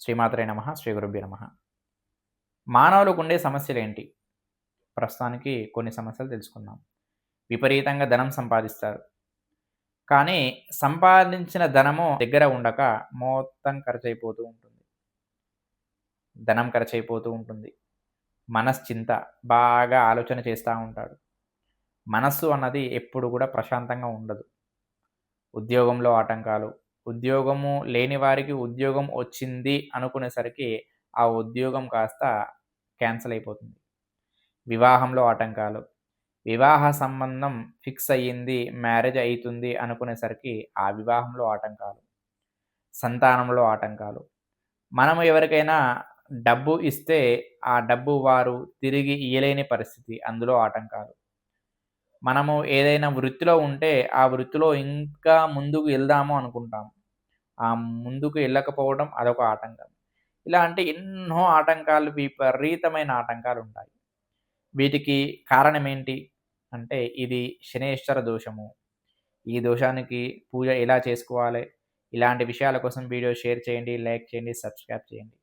శ్రీమాత్రే నమః. శ్రీ గురుభ్యో నమః. మానవులకుండే సమస్యలేంటి? ప్రస్తుతానికి కొన్ని సమస్యలు తెలుసుకుందాం. విపరీతంగా ధనం సంపాదిస్తారు. కానీ సంపాదించిన ధనము దగ్గర ఉండక మొత్తం ఖర్చయిపోతూ ఉంటుంది. ధనం ఖర్చయిపోతూ ఉంటుంది. మనశ్చింత బాగా ఆలోచన చేస్తా ఉంటాడు. మనస్సు అన్నది ఎప్పుడు గూడా ప్రశాంతంగా ఉండదు. ఉద్యోగంలో ఆటంకాలు, ఉద్యోగము లేని వారికి ఉద్యోగం వచ్చింది అనుకునేసరికి ఆ ఉద్యోగం కాస్త క్యాన్సల్ అయిపోతుంది. వివాహంలో ఆటంకాలు, వివాహ సంబంధం ఫిక్స్ అయ్యింది, మ్యారేజ్ అయితుంది అనుకునేసరికి ఆ వివాహంలో ఆటంకాలు, సంతానంలో ఆటంకాలు. మనము ఎవరికైనా డబ్బు ఇస్తే ఆ డబ్బు వారు తిరిగి ఇయ్యలేని పరిస్థితి, అందులో ఆటంకాలు. మనము ఏదైనా వృత్తిలో ఉంటే ఆ వృత్తిలో ఇంకా ముందుకు ఎళ్దాము అనుకుంటాం. ఆ ముందుకు ఎళ్ళకపోవడం అదొక ఆటంకం. ఇలా అంటే ఎన్నో ఆటంకాలు విపరీతమైన ఆటంకాలుంటాయి. వీటికి కారణమేంటి? అంటే ఇది శనైశ్చర దోషము. ఈ దోషానికి పూజ ఎలా చేసుకోవాలి? ఇలాంటి విషయాల కోసం వీడియో షేర్ చేయండి, లైక్ చేయండి, సబ్స్క్రైబ్ చేయండి.